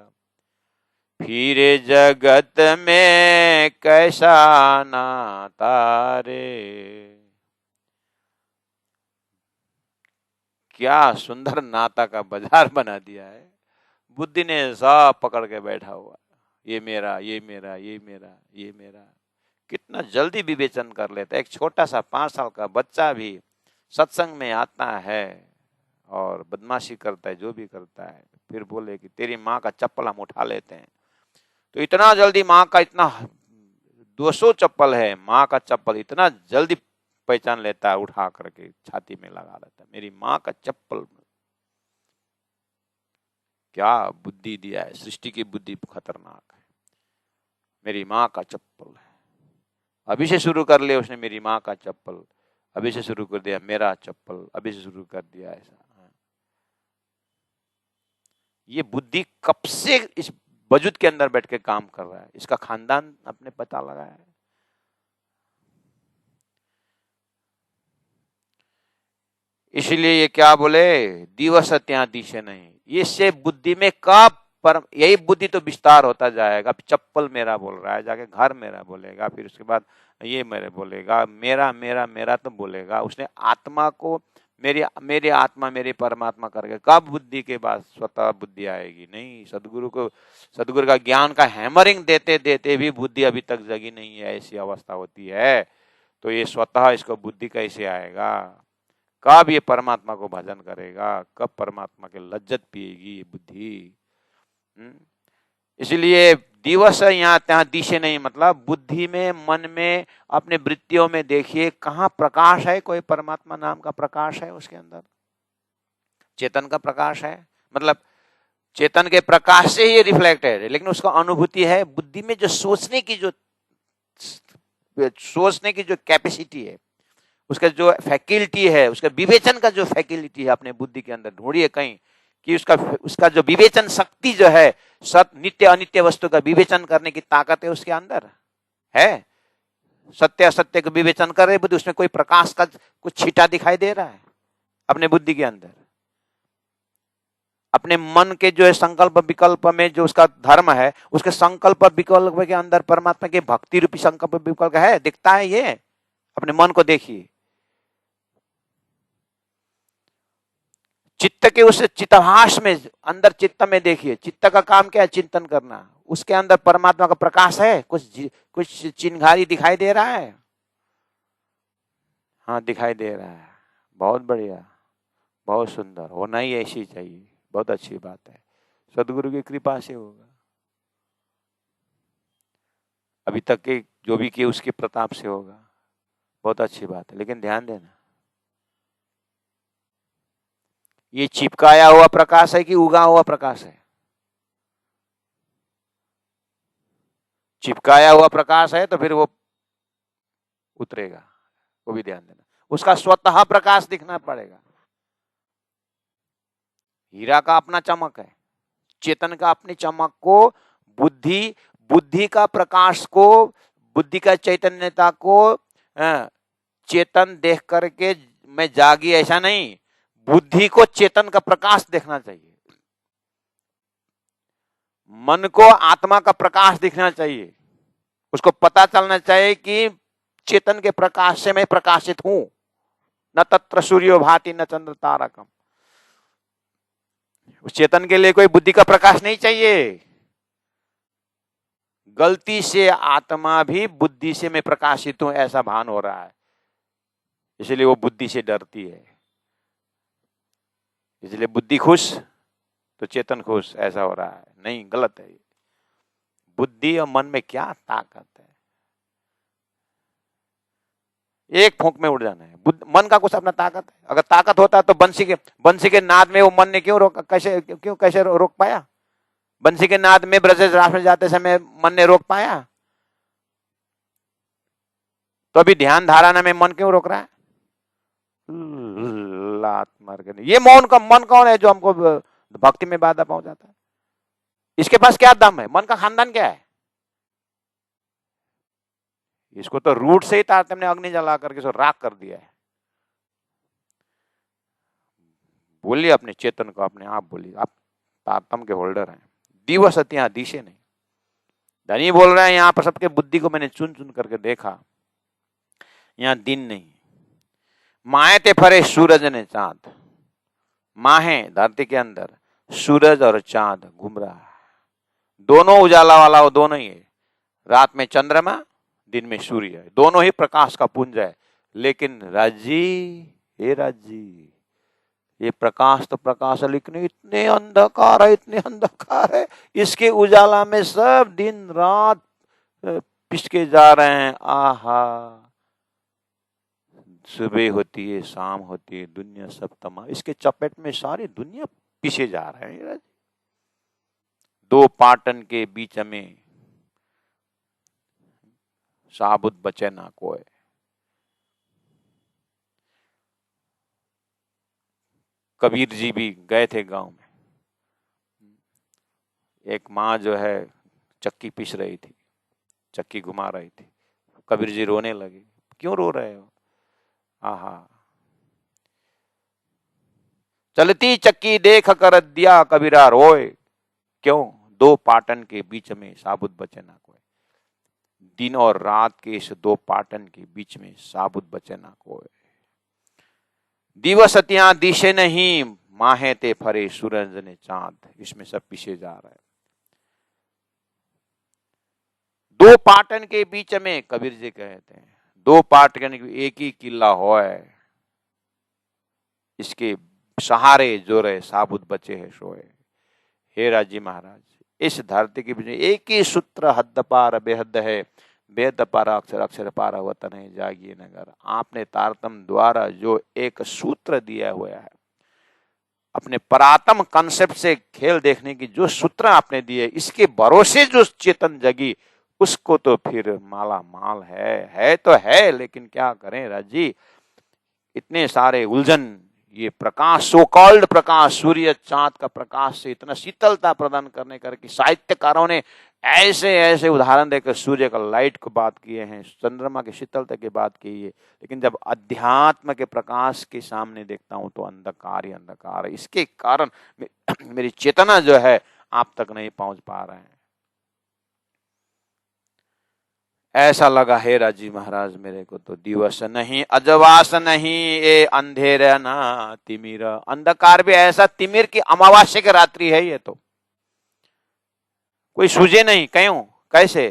फिरे जगत में कैसा नाता रे। क्या सुंदर नाता का बाजार बना दिया है। बुद्धि ने सब पकड़ के बैठा हुआ, ये मेरा, ये मेरा, ये मेरा, ये मेरा। कितना जल्दी विवेचन कर लेता है। एक छोटा सा 5 साल का बच्चा भी सत्संग में आता है और बदमाशी करता है, जो भी करता है, फिर बोले कि तेरी माँ का चप्पल हम उठा लेते हैं, तो इतना जल्दी माँ का, इतना 200 चप्पल है, माँ का चप्पल इतना जल्दी पहचान लेता है, उठा करके छाती में लगा लेता है, मेरी माँ का चप्पल। क्या बुद्धि दिया है, सृष्टि की बुद्धि खतरनाक है। मेरी माँ का चप्पल है, अभी से शुरू कर ले उसने, मेरी माँ का चप्पल, अभी से शुरू कर दिया, मेरा चप्पल, अभी से शुरू कर दिया। ऐसा ये बुद्धि कब से इस वजूद के अंदर बैठ के काम कर रहा है, इसका खानदान अपने पता लगा है। इसलिए ये क्या बोले, दिवस त्या दिशे नहीं। ये से बुद्धि में कब पर, यही बुद्धि तो विस्तार होता जाएगा। चप्पल मेरा बोल रहा है, जाके घर मेरा बोलेगा, फिर उसके बाद ये मेरे बोलेगा, मेरा मेरा मेरा तो बोलेगा। उसने आत्मा को मेरी आत्मा मेरी परमात्मा करके कब बुद्धि के बाद स्वतः बुद्धि आएगी? नहीं। सदगुरु का ज्ञान का हैमरिंग देते देते भी बुद्धि अभी तक जगी नहीं है, ऐसी अवस्था होती है। तो ये स्वतः इसको बुद्धि कैसे आएगा? कब ये परमात्मा को भजन करेगा? कब परमात्मा के लज्जत पिएगी ये बुद्धि? इसलिए दिवस यहाँ ત્યાં दिशे नहीं, मतलब बुद्धि में, मन में, अपने वृत्तियों में देखिए कहाँ प्रकाश है। कोई परमात्मा नाम का प्रकाश है उसके अंदर, चेतन का प्रकाश है, मतलब चेतन के प्रकाश से ही रिफ्लेक्ट है, लेकिन उसका अनुभूति है बुद्धि में। जो सोचने की जो कैपेसिटी है, उसका जो फैकल्टी है, उसका विवेचन का जो फैकल्टी है अपने बुद्धि के अंदर, ढूंढिए कहीं कि उसका जो विवेचन शक्ति जो है, नित्य अनित्य वस्तु का विवेचन करने की ताकत है उसके अंदर है। सत्य असत्य का विवेचन कर रहे बुद्धि, उसमें कोई प्रकाश का कुछ छीटा दिखाई दे रहा है अपने बुद्धि के अंदर। अपने मन के जो है संकल्प विकल्प में जो उसका धर्म है, उसके संकल्प विकल्प के अंदर परमात्मा के भक्ति रूपी संकल्प विकल्प है, दिखता है। ये अपने मन को देखिए, चित्त के उस चित्तभास में, अंदर चित्त में देखिए, चित्त का काम क्या है? चिंतन करना। उसके अंदर परमात्मा का प्रकाश है, कुछ चिन्हारी दिखाई दे रहा है? हाँ, दिखाई दे रहा है। बहुत बढ़िया। बहुत सुंदर, होना ही ऐसी चाहिए, बहुत अच्छी बात है, सदगुरु की कृपा से होगा। अभी तक के जो भी किए उसके प्रताप से होगा, बहुत अच्छी बात है। लेकिन ध्यान देना, ये चिपकाया हुआ प्रकाश है कि उगा हुआ प्रकाश है? चिपकाया हुआ प्रकाश है तो फिर वो उतरेगा, वो भी ध्यान देना। उसका स्वतः प्रकाश दिखना पड़ेगा। हीरा का अपना चमक है, चेतन का अपनी चमक को, बुद्धि बुद्धि का प्रकाश को, बुद्धि का चैतन्यता को चेतन देख करके मैं जागी, ऐसा नहीं। बुद्धि को चेतन का प्रकाश देखना चाहिए, मन को आत्मा का प्रकाश दिखना चाहिए। उसको पता चलना चाहिए कि चेतन के प्रकाश से मैं प्रकाशित हूं। न तत्र सूर्यो भाति न चंद्र तारकम। उस चेतन के लिए कोई बुद्धि का प्रकाश नहीं चाहिए। गलती से आत्मा भी बुद्धि से मैं प्रकाशित हूं ऐसा भान हो रहा है, इसलिए वो बुद्धि से डरती है। इसलिए बुद्धि खुश तो चेतन खुश, ऐसा हो रहा है। नहीं, गलत है। बुद्धि और मन में क्या ताकत है, एक फूंक में उड़ जाना है। मन का कुछ अपना ताकत है। अगर ताकत होता तो बंसी के नाद में वो मन ने क्यों कैसे रोक पाया? बंसी के नाद में ब्रजेश रास में जाते समय मन ने रोक पाया? तो अभी ध्यान धारणा में मन क्यों रोक रहा है? लात मार के। ये मौन का मन कौन है जो हमको भक्ति में बाधा पहुंचाता है? इसके पास क्या दम है? मन का खानदान क्या है? इसको तो रूट से ही तारतम्य ने अग्नि जला करके इसको राख कर दिया है। बोलिए अपने चेतन को, अपने आप बोलिए, आप तारतम्य के होल्डर हैं। दिवस अतिया दिशे नहीं। धनी बोल रहे हैं यहाँ पर सबके बुद्धि को मैंने चुन चुन करके देखा, यहाँ दिन नहीं। माए ते फरे सूरज ने चांद। माहे धरती के अंदर, सूरज और चांद घूम रहा है। दोनों उजाला वाला वो दोनों ही है। रात में चंद्रमा, दिन में सूर्य है। दोनों ही प्रकाश का पुंज है। लेकिन राजी, हे राजी, ये प्रकाश तो प्रकाश है, लेकिन इतने अंधकार है, इतने अंधकार है। इसके उजाला में सब दिन रात पिसके जा रहे हैं। आहा, सुबह होती है, शाम होती है, दुनिया सब तमा, इसके चपेट में सारी दुनिया पीछे जा रहे हैं। दो पाटन के बीच में साबुत बचे ना कोई। कबीर जी भी गए थे गांव में। एक माँ जो है चक्की पीस रही थी, चक्की घुमा रही थी। कबीर जी रोने लगे। क्यों रो रहे हो? आहा, चलती चक्की देख कर दिया कबीरा रोए। क्यों? दो पाटन के बीच में साबुत बचे ना कोई। दिन और रात के इस दो पाटन के बीच में साबुत बचे ना कोई। दिवस अतिया दिशे नहीं, माहे ते फरे सूरज ने चांद। इसमें सब पीछे जा रहा है। दो पाटन के बीच में, कबीर जी कहते हैं, दो पाटन एक ही किला होए, इसके सहारे जो रहे साबुत बचे है सोए। हे राजी महाराज, इस धरती के बीच में एक ही सूत्र हद पार बेहद है, बेहद पार अक्षर, अक्षर पार वतन है जागिए नगर। आपने तारतम द्वारा जो एक सूत्र दिया हुआ है, अपने परातम कंसेप्ट से खेल देखने की जो सूत्र आपने दिए, इसके भरोसे जो चेतन जगी, उसको तो फिर माला माल है तो है। लेकिन क्या करें राजी, इतने सारे उलझन, ये प्रकाश, सो कॉल्ड प्रकाश, सूर्य चांद का प्रकाश से इतना शीतलता प्रदान करने करके साहित्यकारों ने ऐसे ऐसे उदाहरण देकर सूर्य का लाइट को बात किए हैं, चंद्रमा की शीतलता की बात की है। लेकिन जब अध्यात्म के प्रकाश के सामने देखता हूं तो अंधकार ही अंधकार है। इसके कारण मेरी चेतना जो है आप तक नहीं पहुंच पा रहे हैं। ऐसा लगा हे राजी महाराज मेरे को तो, दिवस नहीं अजवास नहीं, ये अंधेरा ना तिमिर। अंधकार भी ऐसा तिमिर की अमावास्या की रात्रि है। ये तो कोई सूझे नहीं, क्यों, कैसे,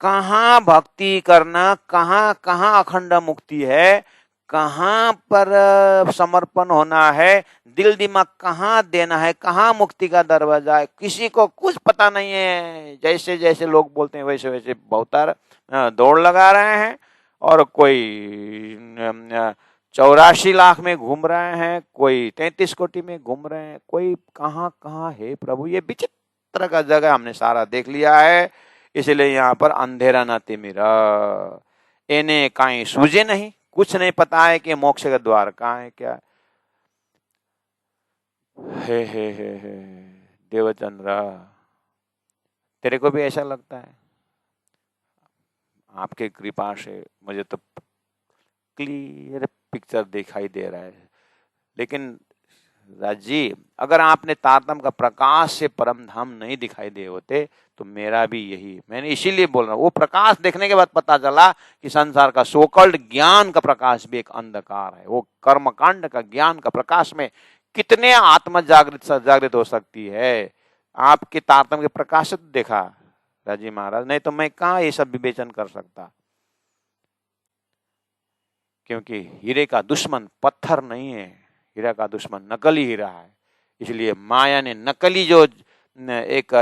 कहाँ भक्ति करना, कहाँ कहाँ अखंड मुक्ति है, कहाँ पर समर्पण होना है, दिल दिमाग कहाँ देना है, कहाँ मुक्ति का दरवाजा है, किसी को कुछ पता नहीं है। जैसे जैसे लोग बोलते हैं वैसे वैसे बहुतार दौड़ लगा रहे हैं, और कोई 84 लाख में घूम रहे हैं, कोई 33 कोटि में घूम रहे हैं, कोई कहाँ कहाँ है प्रभु। ये विचित्र का जगह हमने सारा देख लिया है, इसलिए यहाँ पर अंधेरा न तिमिरा, एने काई सूझे नहीं, कुछ नहीं पता है कि मोक्ष का द्वार कहाँ है, क्या हे देवचंद्रा, तेरे को भी ऐसा लगता है? आपके कृपा से मुझे तो क्लियर पिक्चर दिखाई दे रहा है। लेकिन राजी, अगर आपने तारतम्य का प्रकाश से परम धाम नहीं दिखाई दे होते तो मेरा भी यही, मैंने इसीलिए बोल रहा हूं, वो प्रकाश देखने के बाद पता चला कि संसार का सोकल्ड ज्ञान का प्रकाश भी एक अंधकार है। वो कर्मकांड का ज्ञान का प्रकाश में कितने आत्मा जागृत हो सकती है। आपके तारतम्य के प्रकाश से देखा राजी महाराज, नहीं तो मैं कहाँ ये सब विवेचन कर सकता। क्योंकि हीरे का दुश्मन पत्थर नहीं है, हीरा का दुश्मन नकली हीरा है। इसलिए माया ने नकली जो एक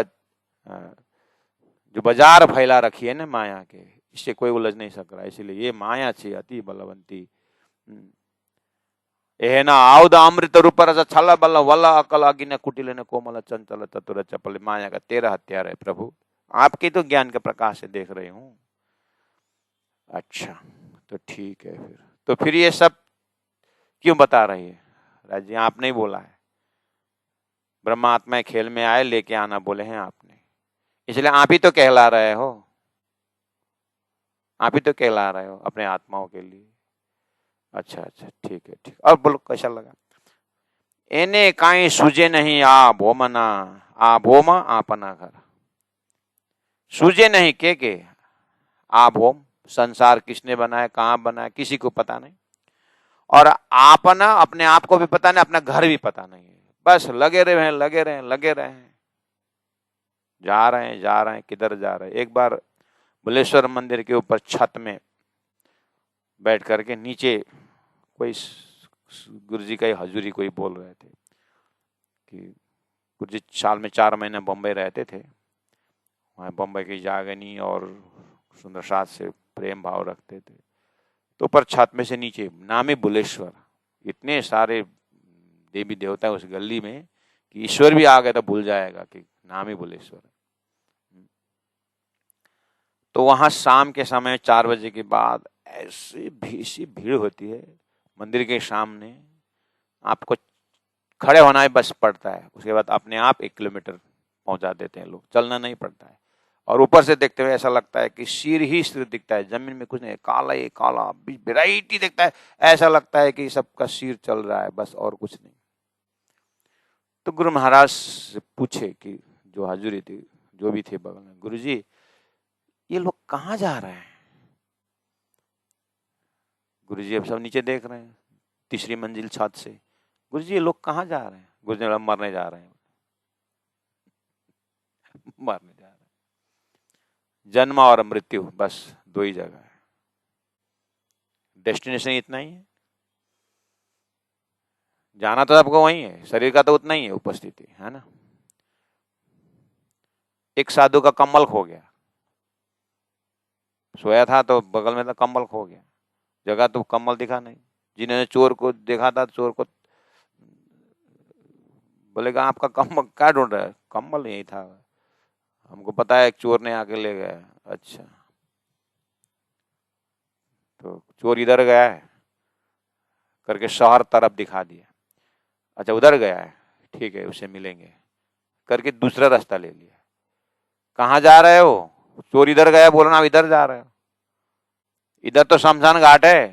जो बाजार फैला रखी है ना माया के, इससे कोई उलझ नहीं सक रहा। इसलिए ये माया छे अति बलवंती। एना आउद अमृत रूप रस छल बल वल अकल अगिन कुटिल ने कोमल चंचल चतुर चपल, माया का 13 हथियार है प्रभु। आपके तो ज्ञान के प्रकाश से देख रही हूं। अच्छा तो ठीक है, फिर ये सब क्यों बता रही है राजी? आपने ही बोला है, ब्रह्मा आत्मा खेल में आए, लेके आना बोले हैं आपने, इसलिए आप ही तो कहला रहे हो, आप ही तो कहला रहे हो अपने आत्माओं के लिए। अच्छा ठीक है, ठीक। और बोलो कैसा लगा? एने काई सूझे नहीं आ भोमना, आ भोम आपना घर। सूझे नहीं के आ भोम, संसार किसने बनाया, कहाँ बनाया, किसी को पता नहीं। और आपना, अपने आप को भी पता नहीं, अपना घर भी पता नहीं है। बस लगे रहे हैं, जा रहे हैं, किधर जा रहे हैं। एक बार बुलेश्वर मंदिर के ऊपर छत में बैठ करके नीचे कोई गुरु जी का हजूरी कोई बोल रहे थे कि गुरु जी साल में 4 महीने बम्बई रहते थे, वहाँ बम्बई की जागनी और सुंदर साथ से प्रेम भाव रखते थे। तो ऊपर छत में से नीचे नाम है बुलेश्वर, इतने सारे देवी देवता उस गली में कि ईश्वर भी आ गया तो भूल जाएगा कि नाम ही बुलेश्वर। तो वहां शाम के समय 4 बजे के बाद ऐसी भीड़ होती है मंदिर के सामने, आपको खड़े होना ही बस पड़ता है। उसके बाद अपने आप 1 किलोमीटर पहुंचा देते हैं लोग, चलना नहीं पड़ता है। और ऊपर से देखते हुए ऐसा लगता है कि सिर ही सिर दिखता है, जमीन में कुछ नहीं, काला ही काला वैरायटी दिखता है। ऐसा लगता है कि सबका सिर चल रहा है बस, और कुछ नहीं। तो गुरु महाराज से पूछे कि जो हाजुरी थी, जो भी थे बगल में, गुरु जी ये लोग कहाँ जा रहे हैं? गुरु जी अब सब नीचे देख रहे हैं, 3री मंजिल छत से। गुरु जी ये लोग कहाँ जा रहे हैं? गुरु जी मरने जा रहे हैं, मरने जा रहे हैं। जन्म और मृत्यु बस 2 ही जगह है, डेस्टिनेशन इतना ही है। जाना तो सबको वही है, शरीर का तो उतना ही है उपस्थिति, है ना। एक साधु का कम्बल खो गया, सोया था तो बगल में था, कम्बल खो गया, जगह तो कम्बल दिखा नहीं। जिन्होंने चोर को देखा था, चोर को बोलेगा आपका कम्बल क्या ढूंढ रहा है? कम्बल यही था, हमको पता है एक चोर ने आके ले गया। अच्छा तो चोर इधर गया है करके शहर तरफ दिखा दिया। अच्छा उधर गया है, ठीक है उसे मिलेंगे करके दूसरा रास्ता ले लिया। कहाँ जा रहे हो? चोर इधर गया, बोलो ना इधर जा रहे हो, इधर तो शमशान घाट है।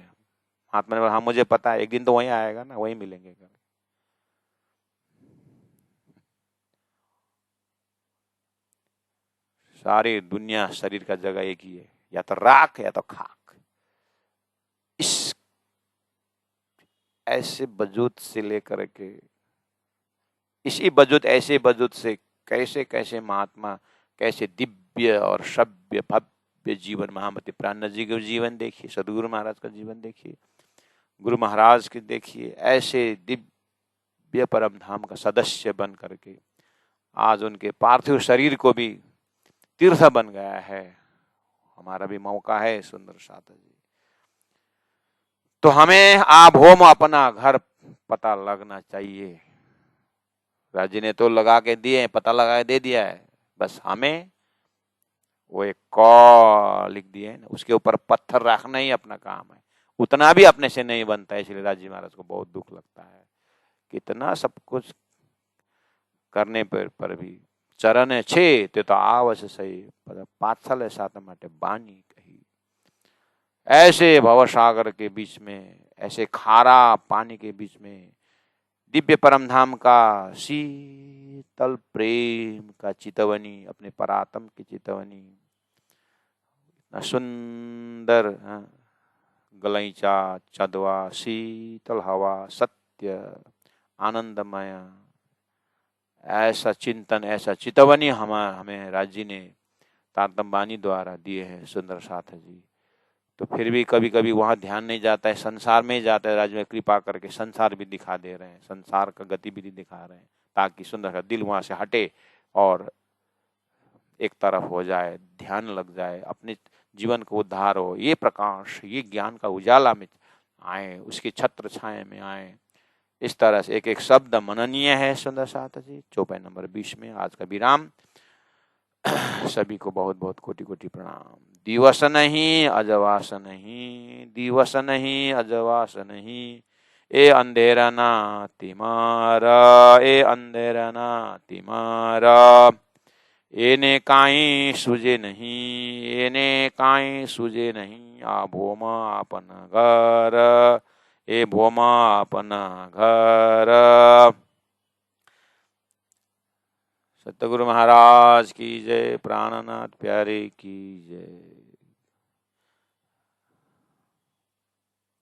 हाथ में, हाँ मुझे पता है, एक दिन तो वहीं आएगा ना, वहीं मिलेंगे। सारी दुनिया शरीर का जगह एक ही है, या तो राख या तो खाक। इस ऐसे वजूद से लेकर के, इसी वजूद, ऐसे वजूद से कैसे कैसे महात्मा, कैसे दिव्य और सभ्य भव्य जीवन, महामती प्राणनाथ जी का जीवन देखिए, सदगुरु महाराज का जीवन देखिए, गुरु महाराज की देखिए ऐसे दिव्य परम धाम का सदस्य बन करके आज उनके पार्थिव शरीर को भी तीर्थ बन गया है। हमारा भी मौका है सुंदर साथ जी, तो हमें आभोम अपना घर पता लगना चाहिए। राज जी ने तो लगा के दिए, पता लगा के दे दिया है, बस हमें वो एक क लिख दिए है ना, उसके ऊपर पत्थर रखना ही अपना काम है। उतना भी अपने से नहीं बनता है, इसलिए राजी महाराज को बहुत दुख लगता है। कितना सब कुछ करने पर भी चरण छे ते तो आवश्य सही पाथल साथ माटे बानी कही। ऐसे भवसागर के बीच में, ऐसे खारा पानी के बीच में दिव्य परम धाम का शीतल प्रेम का चितवनी, अपने परात्म की चितवनी, सुंदर गलैचा चंदवा, शीतल हवा, सत्य आनंदमय, ऐसा चिंतन, ऐसा चितवनी हमें राज्य ने तारतम बानी द्वारा दिए हैं सुंदर साथ जी। तो फिर भी कभी कभी वहां ध्यान नहीं जाता है, संसार में ही जाता है। राज्य में कृपा करके संसार भी दिखा दे रहे हैं, संसार का गतिविधि दिखा रहे हैं, ताकि सुंदर का दिल वहां से हटे और एक तरफ हो जाए, ध्यान लग जाए, अपने जीवन को उद्धार हो, ये प्रकाश, ये ज्ञान का उजाला में आए, उसकी छत्र छाया में आए। इस तरह से एक एक शब्द मननीय है सुंदर साथ जी। चौपाई नंबर 20 में आज का विराम। सभी को बहुत बहुत कोटि कोटि प्रणाम। दिवस नहीं अजवास नहीं, दिवस नहीं अजवास नहीं, ए अंधेरा ना तिमारा, ए अंधेरा ना तिमारा, एने काई सूझे नहीं, एने काई सूझे नहीं, आ भोमा आपन घर, ए भोमा अपना घर। सतगुरु महाराज की जय, प्राणनाथ प्यारे की जय।